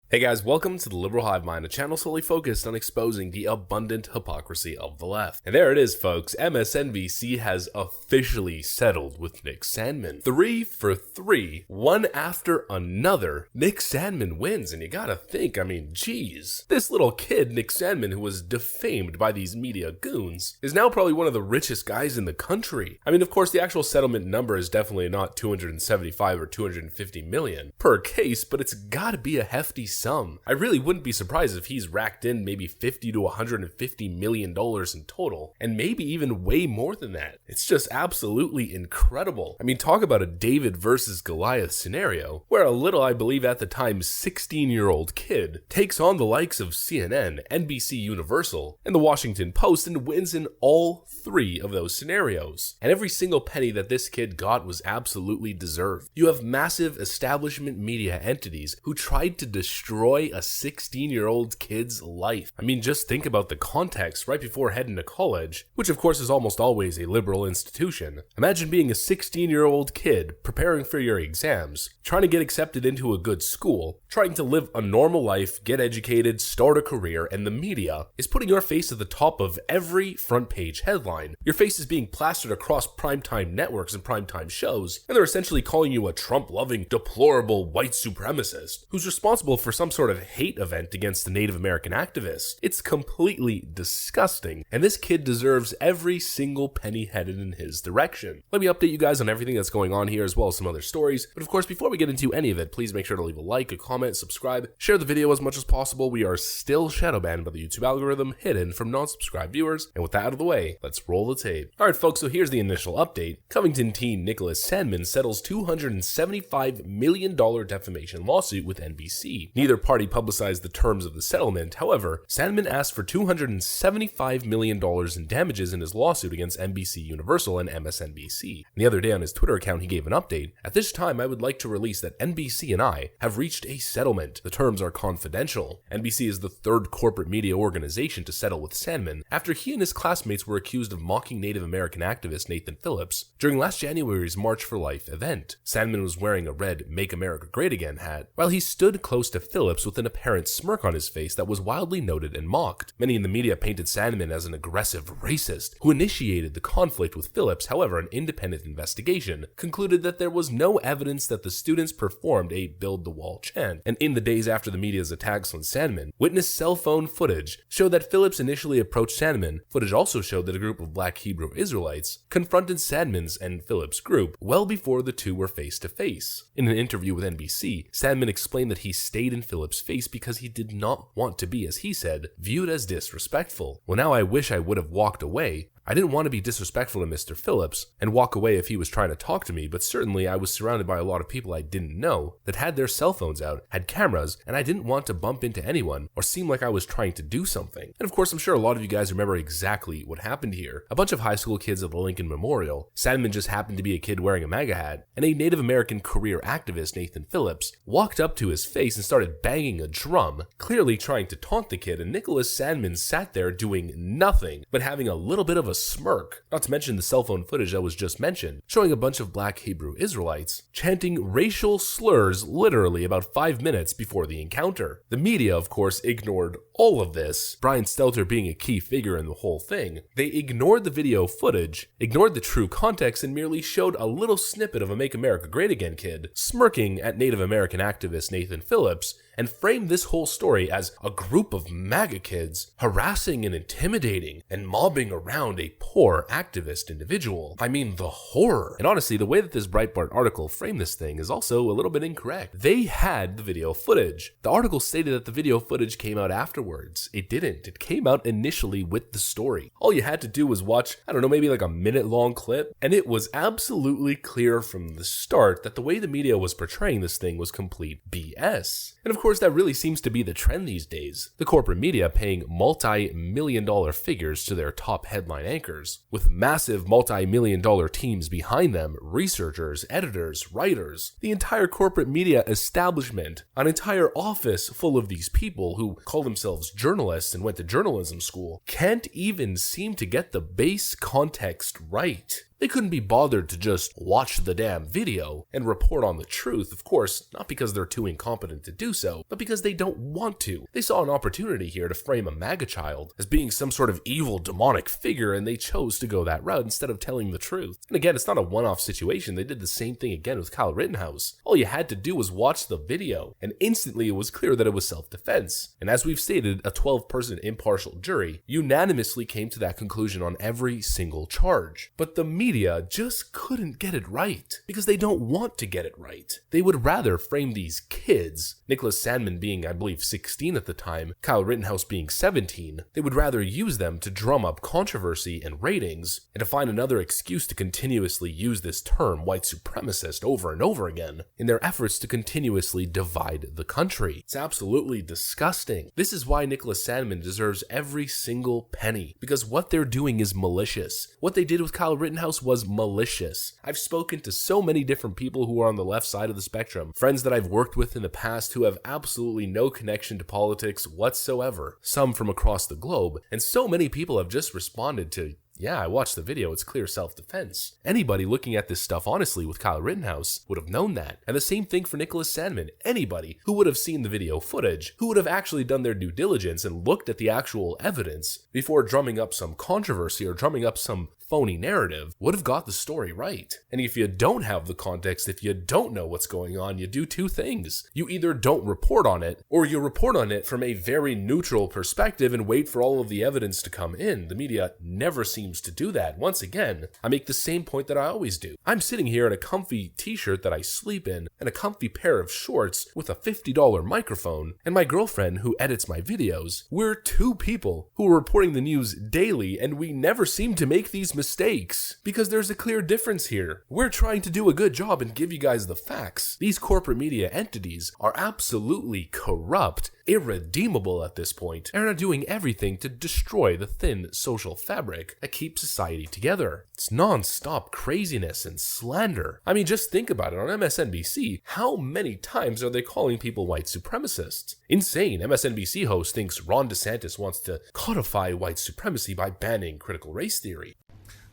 Hey guys, welcome to the Liberal Hive Mind, a channel solely focused on exposing the abundant hypocrisy of the left. And there it is, folks. MSNBC has officially settled with Nick Sandmann. 3 for 3, one after another. Nick Sandmann wins, and you gotta think, geez. This little kid, Nick Sandmann, who was defamed by these media goons, is now probably one of the richest guys in the country. Of course, the actual settlement number is definitely not 275 or 250 million per case, but it's gotta be a hefty sum. I really wouldn't be surprised if he's racked in maybe $50 to $150 million in total, and maybe even way more than that. It's just absolutely incredible. Talk about a David versus Goliath scenario, where a little, I believe at the time, 16-year-old kid takes on the likes of CNN, NBC Universal, and the Washington Post and wins in all 3 of those scenarios. And every single penny that this kid got was absolutely deserved. You have massive establishment media entities who tried to destroy a 16-year-old kid's life. Just think about the context right before heading to college, which of course is almost always a liberal institution. Imagine being a 16-year-old kid preparing for your exams, trying to get accepted into a good school, trying to live a normal life, get educated, start a career, and the media is putting your face at the top of every front page headline. Your face is being plastered across primetime networks and primetime shows, and they're essentially calling you a Trump-loving, deplorable white supremacist who's responsible for some sort of hate event against the Native American activists. It's completely disgusting, and this kid deserves every single penny headed in his direction. Let me update you guys on everything that's going on here, as well as some other stories, but of course, before we get into any of it, please make sure to leave a like, a comment, subscribe, share the video as much as possible. We are still shadow banned by the YouTube algorithm, hidden from non-subscribed viewers, and with that out of the way, let's roll the tape. Alright folks, so here's the initial update. Covington teen Nicholas Sandmann settles $275 million defamation lawsuit with NBC. Neither party publicized the terms of the settlement. However, Sandmann asked for $275 million in damages in his lawsuit against NBC Universal and MSNBC. And the other day on his Twitter account, he gave an update. At this time, I would like to release that NBC and I have reached a settlement. The terms are confidential. NBC is the 3rd corporate media organization to settle with Sandmann after he and his classmates were accused of mocking Native American activist Nathan Phillips during last January's March for Life event. Sandmann was wearing a red Make America Great Again hat while he stood close to Phillips with an apparent smirk on his face that was wildly noted and mocked. Many in the media painted Sandmann as an aggressive racist who initiated the conflict with Phillips. However, an independent investigation concluded that there was no evidence that the students performed a build the wall chant. And in the days after the media's attacks on Sandmann, witness cell phone footage showed that Phillips initially approached Sandmann. Footage also showed that a group of Black Hebrew Israelites confronted Sandmann's and Phillips' group well before the two were face to face. In an interview with NBC, Sandmann explained that he stayed in Phillips' face because he did not want to be, as he said, viewed as disrespectful. Well, now I wish I would have walked away. I didn't want to be disrespectful to Mr. Phillips and walk away if he was trying to talk to me, but certainly I was surrounded by a lot of people I didn't know that had their cell phones out, had cameras, and I didn't want to bump into anyone or seem like I was trying to do something. And of course, I'm sure a lot of you guys remember exactly what happened here. A bunch of high school kids at the Lincoln Memorial, Sandmann just happened to be a kid wearing a MAGA hat, and a Native American career activist, Nathan Phillips, walked up to his face and started banging a drum, clearly trying to taunt the kid, and Nicholas Sandmann sat there doing nothing but having a little bit of a smirk. Not to mention the cell phone footage that was just mentioned, showing a bunch of Black Hebrew Israelites chanting racial slurs literally about 5 minutes before the encounter. The media, of course, ignored all of this, Brian Stelter being a key figure in the whole thing. They ignored the video footage, ignored the true context, and merely showed a little snippet of a Make America Great Again kid smirking at Native American activist Nathan Phillips, and framed this whole story as a group of MAGA kids harassing and intimidating and mobbing around a poor activist individual. The horror. And honestly, the way that this Breitbart article framed this thing is also a little bit incorrect. They had the video footage. The article stated that the video footage came out afterwards. It didn't. It came out initially with the story. All you had to do was watch, maybe like a minute-long clip, and it was absolutely clear from the start that the way the media was portraying this thing was complete BS. And of course, that really seems to be the trend these days. The corporate media paying multi-million-dollar figures to their top headline anchors, with massive multi-million-dollar teams behind them, researchers, editors, writers, the entire corporate media establishment, an entire office full of these people who call themselves journalists and went to journalism school, can't even seem to get the base context right. They couldn't be bothered to just watch the damn video and report on the truth, of course, not because they're too incompetent to do so, but because they don't want to. They saw an opportunity here to frame a MAGA child as being some sort of evil demonic figure, and they chose to go that route instead of telling the truth. And again, it's not a one-off situation. They did the same thing again with Kyle Rittenhouse. All you had to do was watch the video, and instantly it was clear that it was self-defense. And as we've stated, a 12-person impartial jury unanimously came to that conclusion on every single charge. But the media just couldn't get it right, because they don't want to get it right. They would rather frame these kids, Nicholas Sandmann being, I believe, 16 at the time, Kyle Rittenhouse being 17, they would rather use them to drum up controversy and ratings, and to find another excuse to continuously use this term, white supremacist, over and over again, in their efforts to continuously divide the country. It's absolutely disgusting. This is why Nicholas Sandmann deserves every single penny, because what they're doing is malicious. What they did with Kyle Rittenhouse was malicious. I've spoken to so many different people who are on the left side of the spectrum, friends that I've worked with in the past who have absolutely no connection to politics whatsoever, some from across the globe, and so many people have just responded to, yeah, I watched the video, it's clear self-defense. Anybody looking at this stuff honestly with Kyle Rittenhouse would have known that. And the same thing for Nicholas Sandmann. Anybody who would have seen the video footage, who would have actually done their due diligence and looked at the actual evidence before drumming up some controversy or drumming up some phony narrative, would have got the story right. And if you don't have the context, if you don't know what's going on, you do two things. You either don't report on it, or you report on it from a very neutral perspective and wait for all of the evidence to come in. The media never seems to do that. Once again, I make the same point that I always do. I'm sitting here in a comfy t-shirt that I sleep in, and a comfy pair of shorts with a $50 microphone, and my girlfriend who edits my videos. We're two people who are reporting the news daily, and we never seem to make these mistakes, because there's a clear difference here. We're trying to do a good job and give you guys the facts. These corporate media entities are absolutely corrupt, irredeemable at this point, and are doing everything to destroy the thin social fabric that keeps society together. It's non-stop craziness and slander. I mean, just think about it. On MSNBC, how many times are they calling people white supremacists? Insane. MSNBC host thinks Ron DeSantis wants to codify white supremacy by banning critical race theory.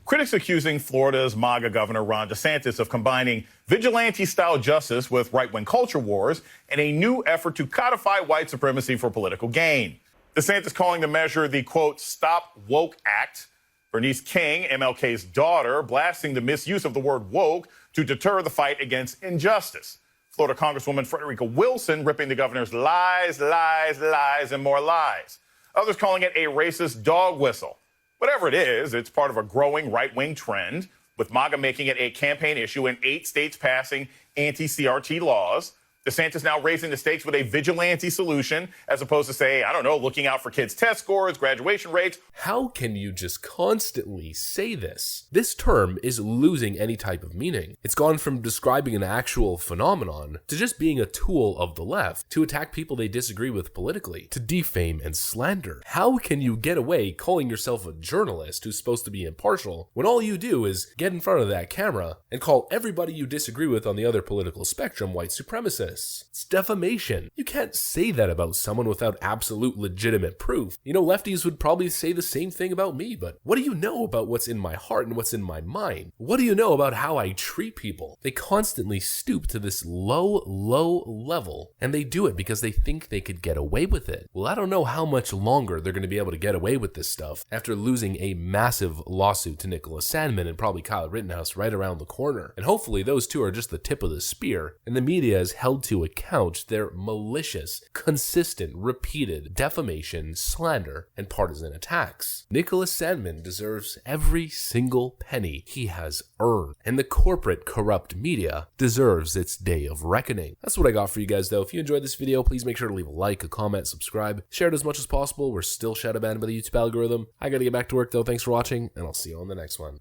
Critics accusing Florida's MAGA governor Ron DeSantis of combining vigilante-style justice with right-wing culture wars and a new effort to codify white supremacy for political gain. DeSantis calling the measure the, quote, Stop Woke Act. Bernice King, MLK's daughter, blasting the misuse of the word woke to deter the fight against injustice. Florida Congresswoman Frederica Wilson ripping the governor's lies, lies, lies, and more lies. Others calling it a racist dog whistle. Whatever it is, it's part of a growing right-wing trend, with MAGA making it a campaign issue and 8 states passing anti-CRT laws. DeSantis now raising the stakes with a vigilante solution, as opposed to, say, I don't know, looking out for kids' test scores, graduation rates. How can you just constantly say this? This term is losing any type of meaning. It's gone from describing an actual phenomenon to just being a tool of the left to attack people they disagree with politically, to defame and slander. How can you get away calling yourself a journalist who's supposed to be impartial when all you do is get in front of that camera and call everybody you disagree with on the other political spectrum white supremacists? It's defamation. You can't say that about someone without absolute legitimate proof. You know, lefties would probably say the same thing about me, but what do you know about what's in my heart and what's in my mind? What do you know about how I treat people? They constantly stoop to this low level, and they do it because they think they could get away with it. Well, I don't know how much longer they're going to be able to get away with this stuff after losing a massive lawsuit to Nicholas Sandmann and probably Kyle Rittenhouse right around the corner. And hopefully those two are just the tip of the spear, and the media is held to account their malicious, consistent, repeated defamation, slander, and partisan attacks. Nicholas Sandmann deserves every single penny he has earned, and the corporate corrupt media deserves its day of reckoning. That's what I got for you guys, though. If you enjoyed this video, please make sure to leave a like, a comment, subscribe, share it as much as possible. We're still shadow banned by the YouTube algorithm. I gotta get back to work, though. Thanks for watching, and I'll see you on the next one.